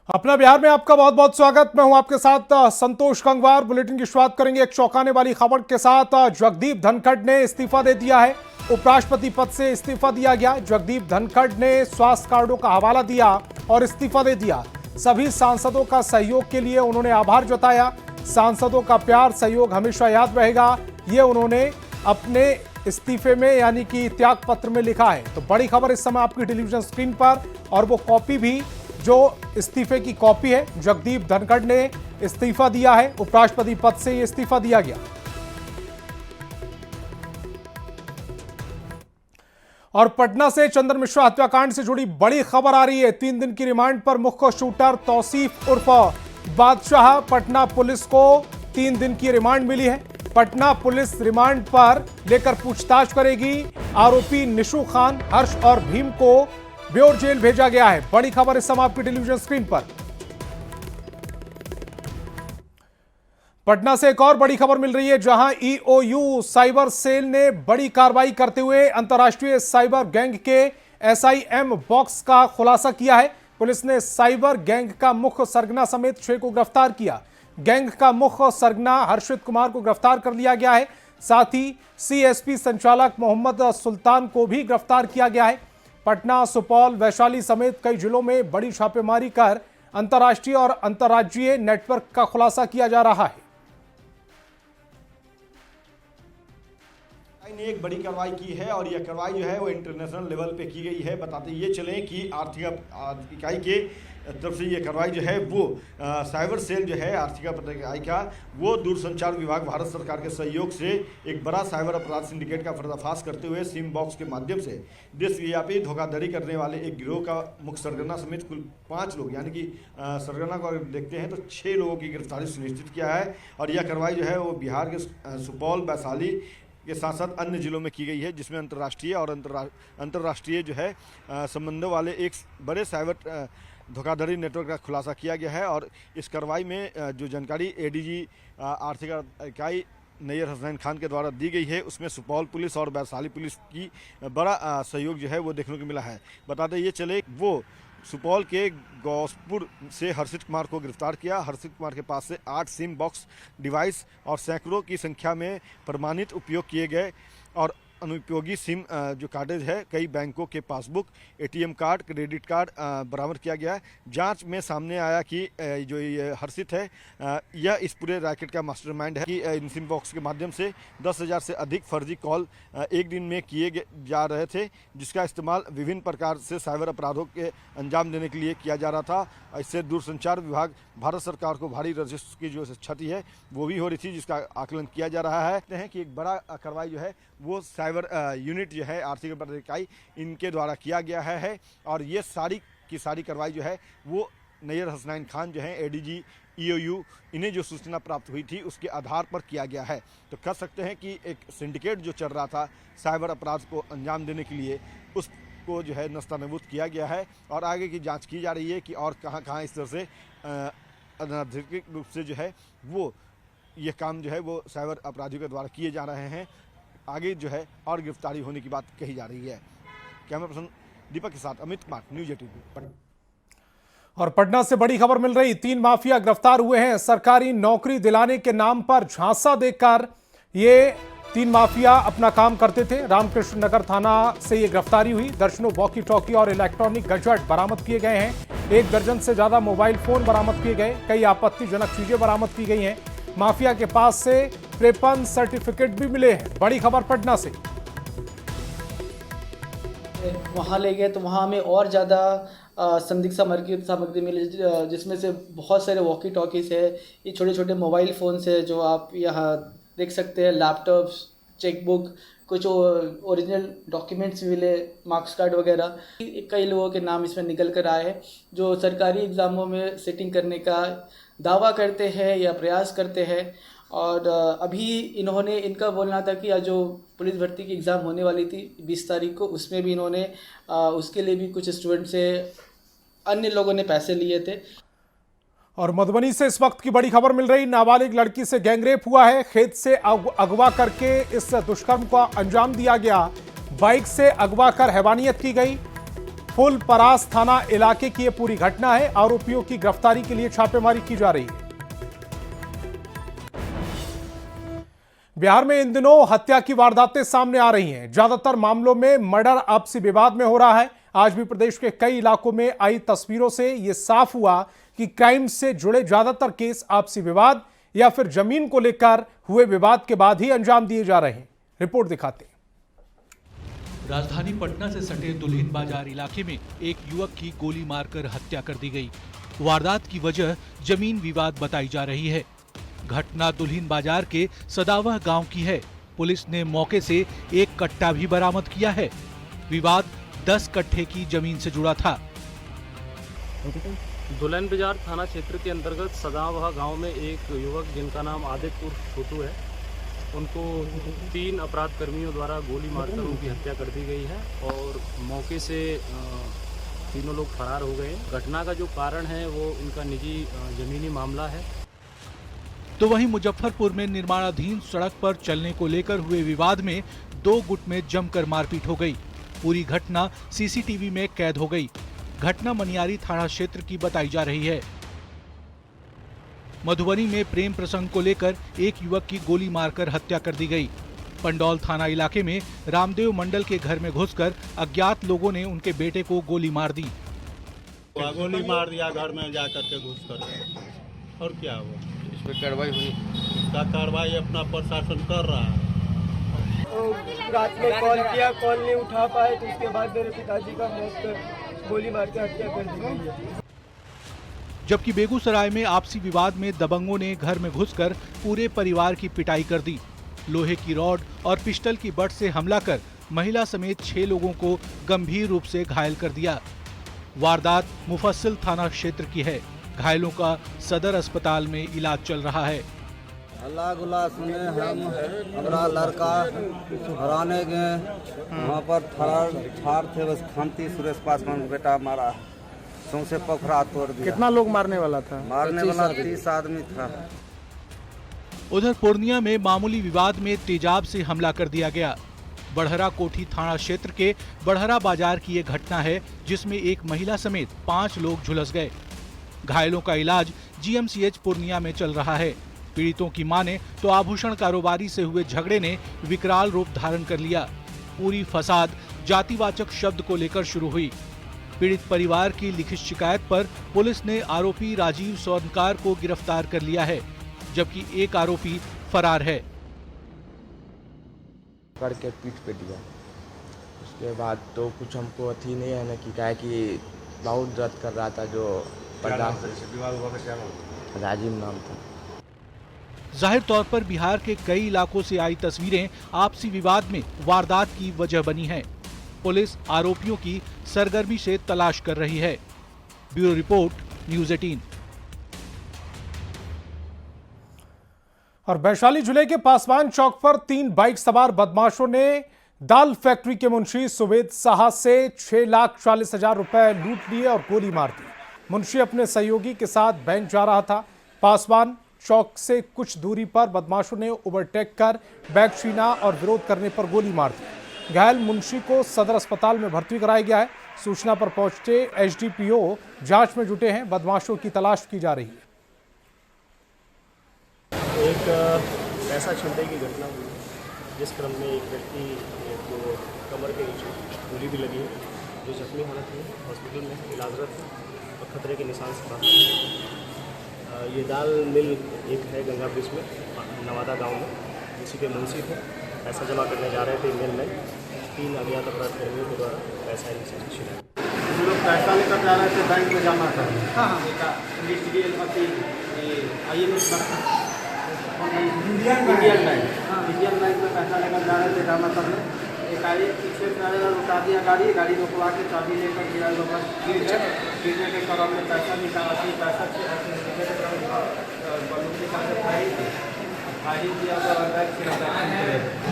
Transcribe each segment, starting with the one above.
अपना बिहार में आपका बहुत बहुत स्वागत। मैं हूं आपके साथ संतोष गंगवार। बुलेटिन की शुरुआत करेंगे एक चौंकाने वाली खबर के साथ। जगदीप धनखड़ ने इस्तीफा दे दिया है। उपराष्ट्रपति पद से इस्तीफा दिया गया। जगदीप धनखड़ ने स्वास्थ्य कार्डों का हवाला दिया और इस्तीफा दे दिया। सभी सांसदों का सहयोग के लिए उन्होंने आभार जताया। सांसदों का प्यार सहयोग हमेशा याद रहेगा, ये उन्होंने अपने इस्तीफे में यानी कि त्याग पत्र में लिखा है। तो बड़ी खबर इस समय आपकी टेलीविजन स्क्रीन पर, और वो कॉपी भी जो इस्तीफे की कॉपी है। जगदीप धनखड़ ने इस्तीफा दिया है। उपराष्ट्रपति पद से इस्तीफा दिया गया। और पटना से चंदन मिश्रा हत्याकांड से जुड़ी बड़ी खबर आ रही है। 3 दिन की रिमांड पर मुख्य शूटर तौसीफ उर्फ बादशाह, पटना पुलिस को 3 दिन की रिमांड मिली है। पटना पुलिस रिमांड पर लेकर पूछताछ करेगी। आरोपी निशु खान, हर्ष और भीम को ब्योर जेल भेजा गया है। बड़ी खबर इस समय आपकी टेलीविजन स्क्रीन पर। पटना से एक और बड़ी खबर मिल रही है, जहां ईओयू साइबर सेल ने बड़ी कार्रवाई करते हुए अंतर्राष्ट्रीय साइबर गैंग के एसआईएम बॉक्स का खुलासा किया है। पुलिस ने साइबर गैंग का मुख्य सरगना समेत 6 को गिरफ्तार किया। गैंग का मुख्य सरगना हर्षित कुमार को गिरफ्तार कर लिया गया है। साथ ही सीएसपी संचालक मोहम्मद सुल्तान को भी गिरफ्तार किया गया है। पटना, सुपौल, वैशाली समेत कई जिलों में बड़ी छापेमारी कर अंतर्राष्ट्रीय और अंतर्राज्यीय नेटवर्क का खुलासा किया जा रहा है। ने एक बड़ी कार्रवाई की है और यह कार्रवाई जो है वो इंटरनेशनल लेवल पे की गई है। बताते ये चलें कि आर्थिक इकाई के तरफ से ये कार्रवाई जो है वो साइबर सेल जो है आर्थिक इकाई का, वो दूरसंचार विभाग भारत सरकार के सहयोग से एक बड़ा साइबर अपराध सिंडिकेट का पर्दाफाश करते हुए सिम बॉक्स के माध्यम से देशव्यापी धोखाधड़ी करने वाले एक गिरोह का मुख्य सरगना समेत कुल 5 लोग, यानी कि सरगना को अगर देखते हैं तो 6 लोगों की गिरफ्तारी सुनिश्चित किया है। और यह कार्रवाई जो है वो बिहार के सुपौल, वैशाली के साथ साथ अन्य जिलों में की गई है, जिसमें अंतर्राष्ट्रीय और अंतर्राष्ट्रीय जो है संबंधों वाले एक बड़े साइबर धोखाधड़ी नेटवर्क का खुलासा किया गया है। और इस कार्रवाई में जो जानकारी एडीजी आर्थिक इकाई नैयर हसनैन खान के द्वारा दी गई है, उसमें सुपौल पुलिस और वैशाली पुलिस की बड़ा सहयोग जो है वो देखने को मिला है। बताते ये चले वो सुपौल के गौसपुर से हर्षित कुमार को गिरफ्तार किया। हर्षित कुमार के पास से 8 सिम बॉक्स डिवाइस और सैकड़ों की संख्या में प्रमाणित उपयोग किए गए और अनुपयोगी सिम जो कार्डेज है, कई बैंकों के passbook, ATM card, credit card बरामद किया गया है। जांच में सामने आया कि जो ये हर्षित है यह इस पूरे रैकेट का मास्टरमाइंड है कि इन सिम बॉक्स के माध्यम से 10,000 से अधिक फर्जी कॉल एक दिन में किए जा रहे थे, जिसका इस्तेमाल विभिन्न प्रकार से साइबर अपराधों के अंजाम देने के लिए किया जा रहा था। इससे दूरसंचार विभाग भारत सरकार को भारी राजस्व की जो क्षति है वो भी हो रही थी, जिसका आकलन किया जा रहा है। कहते हैं कि एक बड़ा कार्रवाई जो है वो साइबर यूनिट जो है आर्थिक अपराध इकाई इनके द्वारा किया गया है। और ये सारी की सारी कार्रवाई जो है वो नैयर हसनैन खान जो है एडीजी ईओयू, इन्हें जो सूचना प्राप्त हुई थी उसके आधार पर किया गया है। तो कह सकते हैं कि एक सिंडिकेट जो चल रहा था साइबर अपराध को अंजाम देने के लिए, उसको जो है नस्तानबूद किया गया है। और आगे की जांच की जा रही है कि और कहां इस तरह से अनधिकृत रूप से जो है वो ये काम जो है वो साइबर अपराधियों के द्वारा किए जा रहे हैं। आगे जो है और गिरफ्तारी होने की बात कही जा रही है। कैमरा पर्सन दीपक के साथ अमित कुमार, न्यूज 18। और पटना से बड़ी खबर मिल रही, 3 माफिया गिरफ्तार हुए हैं। सरकारी नौकरी दिलाने के नाम पर झांसा देकर ये 3 माफिया अपना काम करते थे। रामकृष्ण नगर थाना से ये गिरफ्तारी हुई। दर्जनों वॉकी टॉकी और इलेक्ट्रॉनिक गैजेट बरामद किए गए हैं। 1 दर्जन से ज्यादा मोबाइल फोन बरामद किए गए। कई आपत्तिजनक चीजें बरामद की गई हैं। माफिया के पास से 53 सर्टिफिकेट भी मिले हैं। बड़ी खबर पटना से। वहाँ ले गए तो वहाँ हमें और ज़्यादा संदिग्ध सामग्री मिली, जिसमें से बहुत सारे वॉकी टॉकीज है, ये छोटे छोटे मोबाइल फ़ोन्स है जो आप यहाँ देख सकते हैं, लैपटॉप्स, चेकबुक, कुछ ओरिजिनल डॉक्यूमेंट्स मिले, मार्क्स कार्ड वगैरह। कई लोगों के नाम इसमें निकल कर आए हैं जो सरकारी एग्ज़ामों में सिटिंग करने का दावा करते हैं या प्रयास करते हैं। और अभी इन्होंने, इनका बोलना था कि जो पुलिस भर्ती की एग्ज़ाम होने वाली थी 20 तारीख को, उसमें भी इन्होंने उसके लिए भी कुछ स्टूडेंट से अन्य लोगों ने पैसे लिए थे। और मधुबनी से इस वक्त की बड़ी खबर मिल रही, नाबालिग लड़की से गैंगरेप हुआ है। खेत से अगवा करके इस दुष्कर्म को अंजाम दिया गया। बाइक से अगवा कर हैवानियत की गई। फुलपरास थाना इलाके की यह पूरी घटना है। आरोपियों की गिरफ्तारी के लिए छापेमारी की जा रही है। बिहार में इन दिनों हत्या की वारदातें सामने आ रही हैं। ज्यादातर मामलों में मर्डर आपसी विवाद में हो रहा है। आज भी प्रदेश के कई इलाकों में आई तस्वीरों से यह साफ हुआ कि क्राइम से जुड़े ज्यादातर केस आपसी विवाद या फिर जमीन को लेकर हुए विवाद के बाद ही अंजाम दिए जा रहे हैं। रिपोर्ट दिखाते हैं। राजधानी पटना से सटे दुल्हिन बाजार इलाके में एक युवक की गोली मारकर हत्या कर दी गई। वारदात की वजह जमीन विवाद बताई जा रही है। घटना दुल्हिन बाजार के सदावह गांव की है। पुलिस ने मौके से एक कट्टा भी बरामद किया है। विवाद 10 कट्ठे की जमीन से जुड़ा था। दुल्हिन बाजार थाना क्षेत्र के अंतर्गत सदावह गांव में एक युवक जिनका नाम आदित्य उर्फ छोटू है, उनको 3 अपराध कर्मियों द्वारा गोली मारकर उनकी हत्या कर दी गई है और मौके से तीनों लोग फरार हो गए। घटना का जो कारण है वो उनका निजी जमीनी मामला है। तो वहीं मुजफ्फरपुर में निर्माणाधीन सड़क पर चलने को लेकर हुए विवाद में 2 गुट में जमकर मारपीट हो गई। पूरी घटना सीसीटीवी में कैद हो गई। घटना मनियारी थाना क्षेत्र की बताई जा रही है। मधुबनी में प्रेम प्रसंग को लेकर एक युवक की गोली मारकर हत्या कर दी गई। पंडौल थाना इलाके में रामदेव मंडल के घर में घुसकर अज्ञात लोगों ने उनके बेटे को गोली मार दी। गोली मार दिया घर में जाकर के घुसकर। और क्या हुआ? इस पे कार्रवाई हुई? इसका कार्रवाई अपना प्रशासन कर रहा है। रात में कॉल किया, कॉल नहीं उठा पाए तो उसके बाद मेरे पिताजी का मौत पर गोली मार के हत्या कर दी गई है। जबकि बेगूसराय में आपसी विवाद में दबंगों ने घर में घुसकर पूरे परिवार की पिटाई कर दी। लोहे की रॉड और पिस्टल की बट से हमला कर महिला समेत 6 लोगों को गंभीर रूप से घायल कर दिया। वारदात मुफस्सिल थाना क्षेत्र की है। घायलों का सदर अस्पताल में इलाज चल रहा है। अल्लाह गुला सुने हम हमारा लड़का हराने गए, वहाँ पर ठार थे, बस खामती सुरेश पासवान बेटा मारा, सौंसे पोखरा तोड़ दिया। कितना लोग मारने वाला था? मारने वाला 30 आदमी था। उधर पूर्णिया में मामूली विवाद में तेजाब से हमला कर दिया गया। बढ़हरा कोठी थाना क्षेत्र के बढ़हरा बाजार की ये घटना है, जिसमें एक महिला समेत 5 लोग झुलस गए। घायलों का इलाज जीएमसीएच पूर्णिया में चल रहा है। पीड़ितों की माने तो आभूषण कारोबारी से हुए झगड़े ने विकराल रूप धारण कर लिया। पूरी फसाद जातिवाचक शब्द को लेकर शुरू हुई। पीड़ित परिवार की लिखित शिकायत पर पुलिस ने आरोपी राजीव सोनकार को गिरफ्तार कर लिया है, जबकि एक आरोपी फरार है। करके पीठ पे दिया। उसके बाद तो कुछ हमको अथी नहीं है ना कि क्या है कि बहुत दर्द कर रहा था। जो राजीव नाम था। जाहिर तौर पर बिहार के कई इलाकों से आई तस्वीरें आपसी विवाद में वारदात की वजह बनी हैं। पुलिस आरोपियों की सरगर्मी से तलाश कर रही है। Bureau report, news 18। और वैशाली जिले के पासवान चौक पर 3 बाइक सवार बदमाशों ने दाल फैक्ट्री के मुंशी सुवेद साहा से 6,40,000 रुपए लूट लिए और गोली मार दी। मुंशी अपने सहयोगी के साथ बैंक जा रहा था। पासवान चौक से कुछ दूरी पर बदमाशों ने ओवरटेक कर बैग छीना और विरोध करने पर गोली मार दी। घायल मुंशी को सदर अस्पताल में भर्ती कराया गया है। सूचना पर पहुंचे एसडीपीओ जांच में जुटे हैं। बदमाशों की तलाश की जा रही है। एक पैसा छीनने की घटना हुई, जिस क्रम में एक व्यक्ति को कमर के नीचे गोली भी लगी है, जो जख्मी हालत में हॉस्पिटल में इलाजरत है और खतरे के निशान से बाहर है। ये दाल मिल एक है गंगा ब्रिज में, नवादा गांव में, इसी के मुंशी थे। पैसा जमा करने जा रहे थे मिल में। 3 अज्ञात अपराध कर्मियों के द्वारा पैसा इनसे छीना। हम लोग पैसा लेकर जा रहे थे बैंक में जमा करने। इंडियन बैंक में पैसा लेकर जा रहे थे जमा करने। एकाएक पीछे से आएगा, रुका दिया गाड़ी रोकवा के चाबी लेकर गिरा गिरने के क्रम में पैसा निकाला। पैसा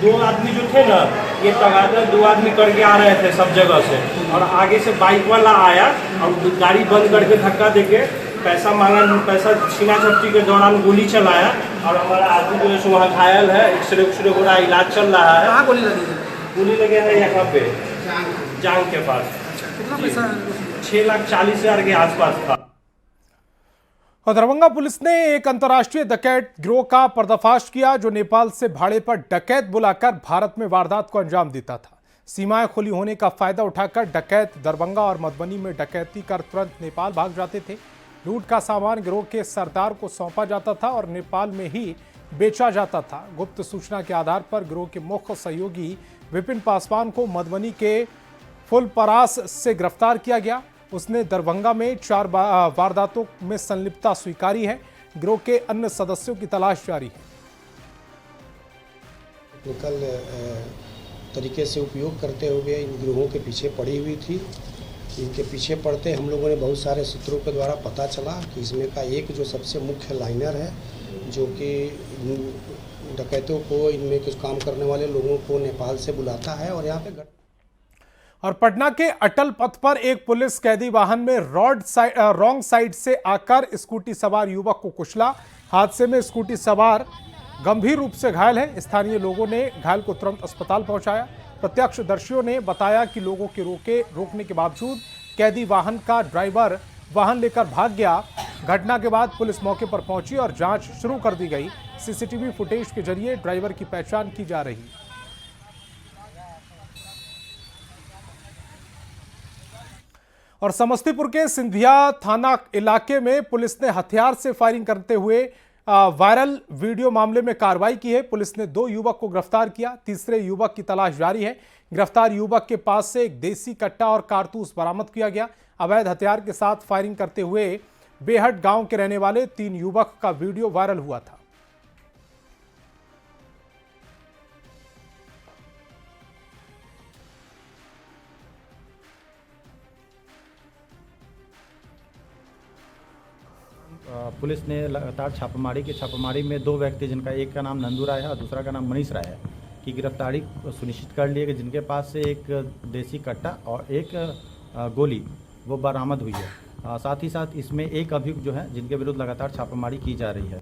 दो आदमी जो थे ना, ये तगादा 2 आदमी करके आ रहे थे सब जगह से, और आगे से बाइक वाला आया और गाड़ी बंद करके धक्का देके पैसा मांगा। पैसा छीना झपटी के दौरान गोली चलाया और हमारा आदमी जो है वहाँ घायल है। एक्सरे हो रहा है, इलाज चल रहा है। कहाँ गोली लगी? गोली लगे है यहाँ पे जांग के पास। कितना पैसा 6,40,000 के आसपास था। और दरभंगा पुलिस ने एक अंतर्राष्ट्रीय डकैत गिरोह का पर्दाफाश किया जो नेपाल से भाड़े पर डकैत बुलाकर भारत में वारदात को अंजाम देता था। सीमाएं खुली होने का फायदा उठाकर डकैत दरभंगा और मधुबनी में डकैती कर तुरंत नेपाल भाग जाते थे। लूट का सामान गिरोह के सरदार को सौंपा जाता था और नेपाल में ही बेचा जाता था। गुप्त सूचना के आधार पर गिरोह के मुख्य सहयोगी विपिन पासवान को मधुबनी के फुलपरास से गिरफ्तार किया गया। उसने दरभंगा में 4 वारदातों में संलिप्तता स्वीकारी है। गिरोह के अन्य सदस्यों की तलाश जारी है। टेक्निकल तरीके से उपयोग करते हुए इन गिरोहों के पीछे पड़ी हुई थी। इनके पीछे पड़ते हम लोगों ने बहुत सारे सूत्रों के द्वारा पता चला कि इसमें का एक जो सबसे मुख्य लाइनर है, जो कि डकैतों को, इनमें कुछ काम करने वाले लोगों को नेपाल से बुलाता है और यहाँ पे और पटना के अटल पथ पर एक पुलिस कैदी वाहन में रॉन्ग साइड से आकर स्कूटी सवार युवक को कुचला। हादसे में स्कूटी सवार गंभीर रूप से घायल है। स्थानीय लोगों ने घायल को तुरंत अस्पताल पहुंचाया। प्रत्यक्षदर्शियों ने बताया कि लोगों के रोकने के बावजूद कैदी वाहन का ड्राइवर वाहन लेकर भाग गया। घटना के बाद पुलिस मौके पर पहुंची और जांच शुरू कर दी गई। सीसीटीवी फुटेज के जरिए ड्राइवर की पहचान की जा रही है। और समस्तीपुर के सिंधिया थाना इलाके में पुलिस ने हथियार से फायरिंग करते हुए वायरल वीडियो मामले में कार्रवाई की है। पुलिस ने 2 युवक को गिरफ्तार किया। तीसरे युवक की तलाश जारी है। गिरफ्तार युवक के पास से एक देसी कट्टा और कारतूस बरामद किया गया। अवैध हथियार के साथ फायरिंग करते हुए बेहट गांव के रहने वाले 3 युवक का वीडियो वायरल हुआ था। पुलिस ने लगातार छापामारी में 2 व्यक्ति, जिनका एक का नाम नंदू राय है और दूसरा का नाम मनीष राय है, की गिरफ्तारी सुनिश्चित कर ली है, जिनके पास से एक देसी कट्टा और एक गोली वो बरामद हुई है। साथ ही साथ इसमें एक अभियुक्त जो है, जिनके विरुद्ध लगातार छापामारी की जा रही है।